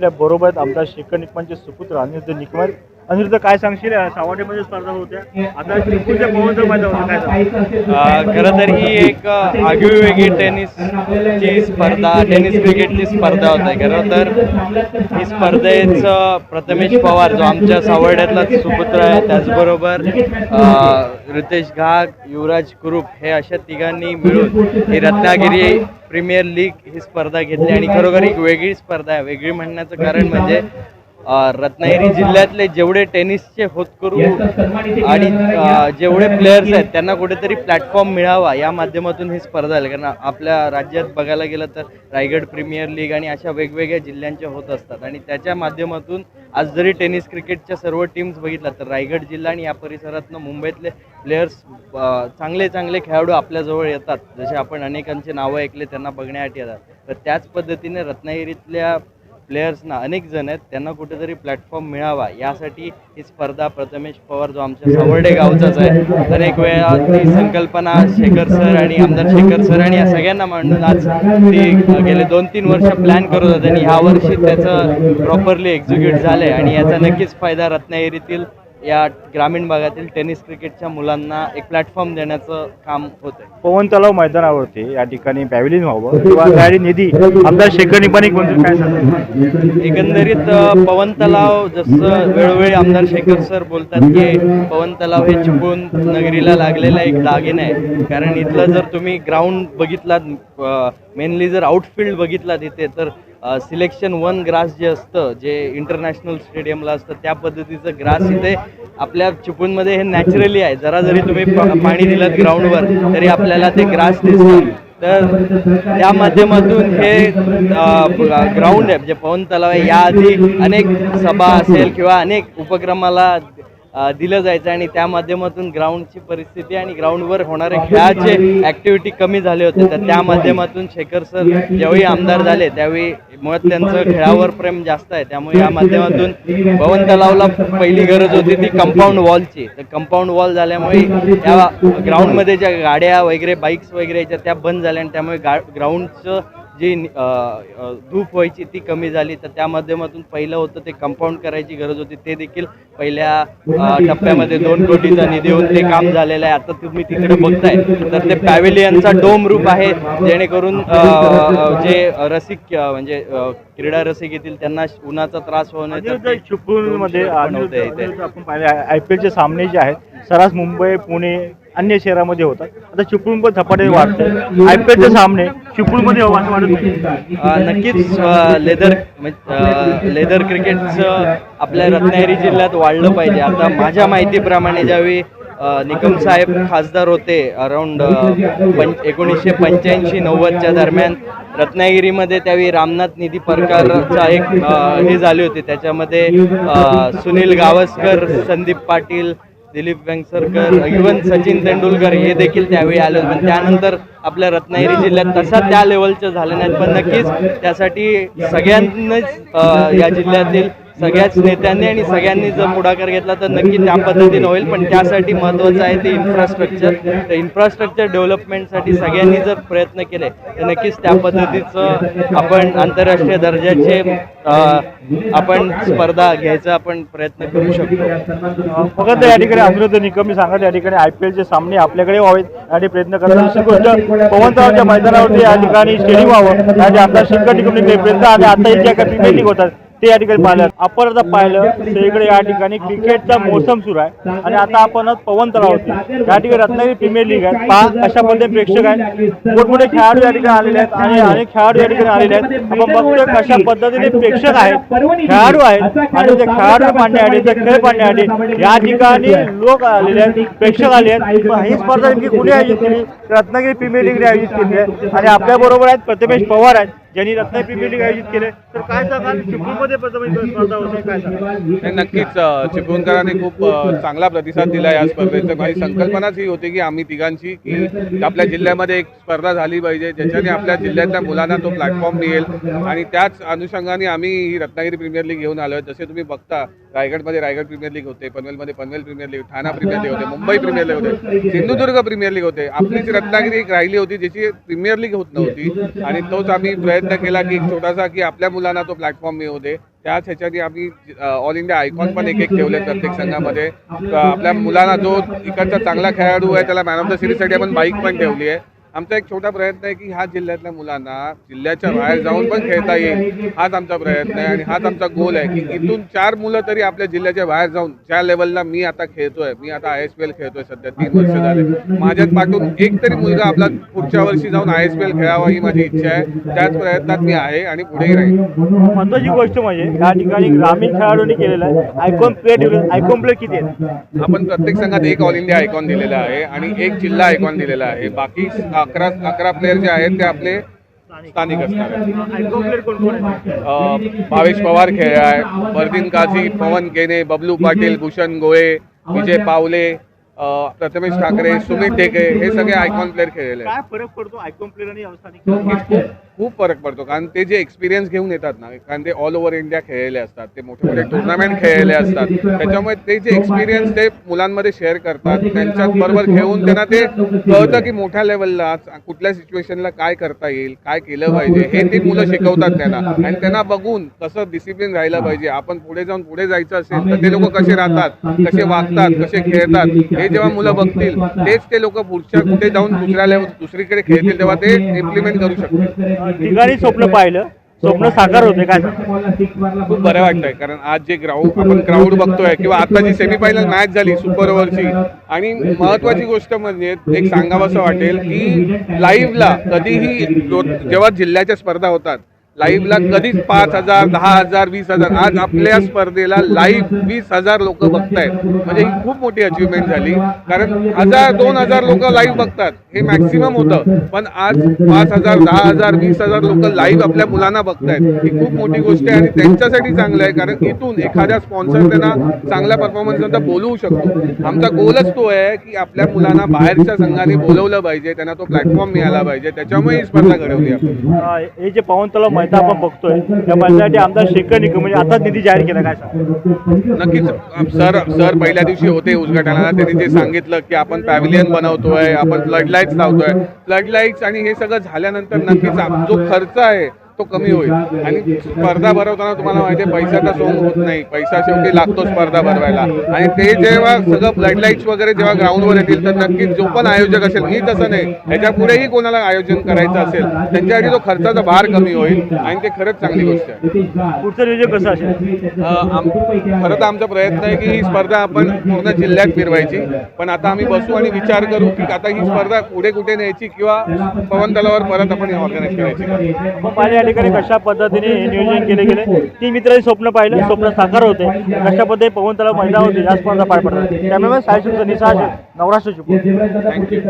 आपल्या बरोबर आहेत आमदार शेखर निकमांचे सुपुत्र अनिरुद्ध निकम. अनिरुद्ध, काय सांगशील? सावडेमध्ये स्पर्धा होत्या, आता चिपळूणच्या पवनचं मैदान होतं, काय सांग? खरं तर ही एक आगळीवेगळी टेनिसची स्पर्धा, टेनिस क्रिकेटची स्पर्धा होत आहे. खरं तर ही स्पर्धेचं प्रथमेश पवार जो आमच्या सावर्ड्यातला सुपुत्र आहे, त्याचबरोबर रितेश घाग, युवराज कुरूप हे अशा तिघांनी मिळून ही रत्नागिरी प्रीमियर लीग ही स्पर्धा घेतली. आणि खरोखर एक वेगळी स्पर्धा आहे. वेगळी म्हणण्याचं कारण म्हणजे रत्नागिरी जिल्ह्यातले जेवढे टेनिसचे होतकरू आणि जेवढे प्लेयर्स आहेत त्यांना कुठेतरी प्लॅटफॉर्म मिळावा या माध्यमातून ही स्पर्धा आहे. कारण आपल्या राज्यात बघायला गेलं तर रायगड प्रीमियर लीग आणि अशा वेगवेगळ्या जिल्ह्यांच्या होत असतात, आणि त्याच्या माध्यमातून आज जरी टेनिस क्रिकेटच्या सर्व टीम्स बघितला तर रायगड जिल्हा आणि या परिसरातनं मुंबईतले प्लेयर्स चांगले चांगले खेळाडू आपल्याजवळ येतात. जसे आपण अनेकांचे नावं ऐकले त्यांना बघण्यासाठी येतात. तर त्याच पद्धतीने रत्नागिरीतल्या प्लेयर्सना अनेक जण आहेत त्यांना कुठेतरी प्लॅटफॉर्म मिळावा यासाठी ही स्पर्धा प्रथमेश पवार जो आमच्या सावर्डे गावचाच आहे, अनेक वेळा ती संकल्पना शेखर सर आणि आमदार शेखर सर आणि या सगळ्यांना मांडून आज ती गेले 2-3 वर्ष प्लॅन करत होते, आणि ह्या वर्षी त्याचं प्रॉपरली एक्झिक्यूट झालं आहे. आणि याचा नक्कीच फायदा रत्नागिरीतील या ग्रामीण भागातील टेनिस क्रिकेटच्या मुलांना एक प्लॅटफॉर्म देण्याचं काम होतं. पवन तलाव मैदानावरती या ठिकाणी पॅव्हिलियन व्हावं किंवा त्यासाठी निधी आमदार शेखर निकमांनी काय सांगतात? एकंदरीत पवन तलाव जसं वेळोवेळी आमदार शेखर सर बोलतात की पवन तलाव हे चिपळूण नगरीला लागलेलं एक दागिनं आहे. कारण इथलं जर तुम्ही ग्राउंड बघितलात, मेनली जर आउटफील्ड बघितलात इथे, तर सिलेक्शन 1 ग्रास जे असतं, जे इंटरनॅशनल स्टेडियमला असतं, त्या पद्धतीचं ग्रास इथे आपल्या चिपळूणमध्ये हे नॅचरली आहे. जरा जरी तुम्ही पाणी दिलं ग्राउंडवर तरी आपल्याला ते ग्रास दिसतं. तर त्या माध्यमातून हे ग्राउंड आहे जे पवन तलाव आहे, याआधी अनेक सभा असेल किंवा अनेक उपक्रमाला दिलं जायचं, आणि त्या माध्यमातून ग्राउंडची परिस्थिती आणि ग्राउंडवर होणारे खेळाचे ॲक्टिव्हिटी कमी झाले होते. तर त्या माध्यमातून शेखर सर ज्यावेळी आमदार झाले त्यावेळी मुळात त्यांचं खेळावर प्रेम जास्त आहे. त्यामुळे या माध्यमातून पवन तलावला पहिली गरज होती ती कंपाऊंड वॉलची. तर कंपाऊंड वॉल झाल्यामुळे त्या ग्राउंडमध्ये ज्या गाड्या वगैरे बाईक्स वगैरे याच्या त्या बंद झाल्या, आणि त्यामुळे ग्राउंडचं जी धूप व्हायची ती कमी झाली. तर त्या माध्यमातून पहिलं होतं ते कंपाऊंड करायची गरज होती, ते देखील पहिल्या टप्प्यामध्ये 2 कोटीचा निधी होऊन ते काम झालेलं आहे. आता तुम्ही तिकडे बघताय तर ते पॅव्हिलियनचा डोम रूप आहे, जेणेकरून जे रसिक म्हणजे क्रीडा रसिक येतील त्यांना उन्हाचा त्रास होण्याचा. चिपळूणमध्ये आपण पाहिले IPLचे सामने जे आहेत सर्रास मुंबई, पुणे, अन्य शहरामध्ये होतात. आता चिपळूण पण झपाट्याने वाढते. IPLचे सामने चिपळूणमध्ये असं वाटत नाही? नक्कीच लेदर क्रिकेटचं आपल्या रत्नागिरी जिल्ह्यात वाढलं पाहिजे. आता माझ्या माहितीप्रमाणे ज्यावेळी निकम साहेब खासदार होते अराऊंड 1985-90च्या दरम्यान रत्नागिरीमध्ये, त्यावेळी रामनाथ निधी प्रकारचा एक हे झाले होते. त्याच्यामध्ये सुनील गावस्कर, संदीप पाटील, दिलीप वेंगसरकर, इव्हन सचिन तेंडुलकर हे देखील त्यावेळी आले होते. पण त्यानंतर आपल्या रत्नागिरी जिल्ह्यात तसा त्या लेवलचं झालं नाहीत. पण नक्कीच त्यासाठी सगळ्यांनीच या जिल्ह्यातील सगळ्याच नेत्यांनी आणि सगळ्यांनी जर पुढाकार घेतला तर नक्की त्या पद्धतीने होईल. पण त्यासाठी महत्त्वाचं आहे ते इन्फ्रास्ट्रक्चर. तर इन्फ्रास्ट्रक्चर डेव्हलपमेंटसाठी सगळ्यांनी जर प्रयत्न केले तर नक्कीच त्या पद्धतीचं आपण आंतरराष्ट्रीय दर्जाचे आपण स्पर्धा घ्यायचा आपण प्रयत्न करू शकतो. फक्त या ठिकाणी अनिरुद्ध निकम सांगत या ठिकाणी IPLचे सामने आपल्याकडे व्हावेत यासाठी प्रयत्न करतात. दुसरी गोष्ट, पवन तलावच्या मैदानावरती या ठिकाणी स्टेडियम व्हावं यासाठी आपला शेखर निकम प्रयत्न, आणि आता ज्या काही प्रीमियर लीग होतात ते या ठिकाणी पाहिलं. आपण आता पाहिलं सगळीकडे या ठिकाणी क्रिकेटचा मोसम सुरू आहे, आणि आता आपण पवन तलावरती या ठिकाणी रत्नागिरी प्रीमियर लीग आहे. पहा अशा पद्धतीने प्रेक्षक आहेत, मोठमोठे खेळाडू या ठिकाणी आलेले आहेत आणि अनेक खेळाडू या ठिकाणी आलेले आहेत. आपण बघतोय कशा पद्धतीने प्रेक्षक आहेत, खेळाडू आहेत, आणि ते खेळाडू पाहण्यासाठी, ते खेळ पाहण्यासाठी या ठिकाणी लोक आलेले आहेत, प्रेक्षक आले आहेत. ही स्पर्धा नेमकी कुणी आयोजित केली? रत्नागिरी प्रीमियर लीगने आयोजित केली आहे, आणि आपल्या बरोबर आहेत प्रथमेश पवार आहेत ज्यांनी रत्नागिरी प्रीमियर लीग आयोजित केले. तर काय सांगाल, चिपळूणमध्ये प्रथमेश स्पर्धा होती, काय सांगाल? नक्कीच चिपळूणकरांनी खूप चांगला प्रतिसाद दिला या स्पर्धेचं. माझी संकल्पनाच ही होती की आम्ही तिघांची की आपल्या जिल्ह्यामध्ये एक स्पर्धा झाली पाहिजे ज्याच्याने आपल्या जिल्ह्यातल्या मुलांना तो प्लॅटफॉर्म मिळेल, आणि त्याच अनुषंगाने आम्ही ही रत्नागिरी प्रीमियर लीग घेऊन आलो. जसे तुम्ही बघता रायगडमध्ये रायगड प्रीमियर लीग होते, पनवेलमध्ये पनवेल प्रीमियर लीग, ठाणा प्रीमियर लीग होते, मुंबई प्रीमियर लीग होते, सिंधुदुर्ग प्रीमियर लीग होते. आपलीच रत्नागिरी एक राहिली होती ज्याची प्रीमियर लीग होत नव्हती, आणि तोच आम्ही प्रयत्न केला की एक छोटासा की आपल्या मुलांना तो प्लॅटफॉर्म मिळू दे. त्याच ह्याच्याने आम्ही ऑल इंडिया आयकॉन पण एक ठेवले प्रत्येक संघामध्ये. आपल्या मुलांना जो इकडचा चांगला खेळाडू आहे त्याला मॅन ऑफ द सिरीजसाठी आपण बाईक पण ठेवली आहे. आमचा एक छोटा प्रयत्न आहे की ह्या जिल्ह्यातल्या मुलांना जिल्ह्याच्या बाहेर जाऊन पण खेळता येईल, हाच आमचा प्रयत्न आहे आणि हाच आमचा गोल आहे की इथून 4 मुलं तरी आपल्या जिल्ह्याच्या बाहेर जाऊन ज्या लेवलला मी आता खेळतोय, मी आता ISPL खेळतोय सध्या 3 वर्ष झाले, माझ्यात पाठवून एक तरी मुलगा आपला पुढच्या वर्षी जाऊन ISPL खेळावा ही माझी इच्छा आहे. त्याच प्रयत्नात मी आहे आणि पुढेही राहील. महत्वाची गोष्ट म्हणजे या ठिकाणी ग्रामीण खेळाडूंनी केलेलं आहे आयकॉन प्लेअर किती आहेत? आपण प्रत्येक संघात एक ऑल इंडिया आयकॉन दिलेला आहे आणि एक जिल्हा आयकॉन दिलेला आहे. बाकी 11 प्लेयर जे आहेत ते आपले स्थानिक असणार आहेत. आयकॉन प्लेअर कोण कोण आहेत? भावेश पवार खेळ आहे, फरदीन काझी, पवन केने, बबलू पाटील, भूषण गोळे, विजय पावले, प्रथमेश ठाकरे, सुमित टेके हे सगळे आयकॉन प्लेयर खेळलेले आहेत. काय फरक पडतो आयकॉन प्लेअर आणि स्थानिक? खूप फरक पडतो कारण ते जे एक्सपिरियन्स घेऊन येतात ना, कारण ते ऑल ओव्हर इंडिया खेळलेले असतात, ते मोठे मोठे टुर्नामेंट खेळलेले असतात, त्याच्यामुळे ते जे एक्सपिरियन्स ते मुलांमध्ये शेअर करतात, त्यांच्यात बरोबर खेळून त्यांना ते कळतं की मोठ्या लेवलला कुठल्या सिच्युएशनला काय करता येईल, काय केलं पाहिजे हे ते मुलं शिकवतात त्यांना. आणि त्यांना बघून कसं डिसिप्लिन राहिलं पाहिजे, आपण पुढे जाऊन पुढे जायचं असेल तर ते लोक कसे राहतात, कसे वागतात, कसे खेळतात हे जेव्हा मुलं बघतील तेच ते लोक पुढच्या कुठे जाऊन दुसरीकडे खेळतील तेव्हा ते इम्प्लिमेंट करू शकतील. ठिकाणी स्वप्न पाहिलं, स्वप्न साकार होते काय? खूप बरं वाटतंय कारण आज जे आपण क्राऊड बघतोय किंवा आता जी सेमीफायनल मॅच झाली सुपर ओव्हरची, आणि महत्वाची गोष्ट म्हणजे एक सांगावंसं वाटेल की लाईव्हला कधीही जेव्हा जिल्ह्याच्या स्पर्धा होतात लाईव्हला कधीच 5,000, 10,000, 20,000, आज आपल्या स्पर्धेला लाईव्ह 20,000 लोक बघतायत. म्हणजे ही खूप मोठी अचीवमेंट झाली कारण 1,000, 2,000 लोक लाईव्ह बघतात हे मॅक्सिमम होतं, पण आज 5,000, 10,000, 20,000 लोक लाईव्ह आपल्या मुलांना बघतायत. ही खूप मोठी गोष्ट आहे आणि त्यांच्यासाठी चांगलं आहे कारण इथून एखाद्या स्पॉन्सर त्यांना चांगल्या परफॉर्मन्स नंतर बोलवू शकतो. आमचा गोलच तो आहे की आपल्या मुलांना बाहेरच्या संघाने बोलवलं पाहिजे, त्यांना तो प्लॅटफॉर्म मिळाला पाहिजे, त्याच्यामुळे ही स्पर्धा घडवली आपण. हे जे पवन तलाव मैदान आपण बघतोय त्या मैदानासाठी आमदार शेखर निकम म्हणजे आता निधी जाहीर केला काय सांग? नक्कीच सर पहिल्या दिवशी होते उद्घाटनाला, त्यांनी जे सांगितलं की आपण पॅव्हिलियन बनवतोय, आपण फ्लड लाईट्स लावतोय, फ्लड लाईट्स आणि हे सगळं झाल्यानंतर नक्कीच जो खर्च आहे तो कमी होईल. आणि स्पर्धा भरवताना तुम्हाला माहिती आहे पैशाचा सोंग होत नाही, पैसा शेवटी लागतो स्पर्धा भरवायला. आणि ते जेव्हा सगळं फ्लड लाईट्स वगैरे जेव्हा ग्राउंडवर येतील तर नक्कीच जो पण आयोजक असेल, मी तसं नाही, ह्याच्या पुढेही कोणाला आयोजन करायचं असेल त्यांच्यासाठी तो खर्चाचा भार कमी होईल आणि ते खरंच चांगली गोष्ट आहे. पुढचं नियोजन कसं असेल? खरं तर आमचा प्रयत्न आहे की ही स्पर्धा आपण पूर्ण जिल्ह्यात फिरवायची, पण आता आम्ही बसू आणि विचार करू की आता ही स्पर्धा पुढे कुठे न्यायची किंवा पवन तलावावर परत आपण ऑर्गनाईज करायची. ठिकाणी कशा पद्धतीने हे नियोजन केले गेले ती मित्रांनी स्वप्न पाहिलं, स्वप्न साकार होते. कशा पद्धतीने पवन तलाव मैदान होते या स्पर्धा पार पडतात. त्यामुळे सायशुद्ध निसाज नवराष्ट्र शुभ. थँक्यू.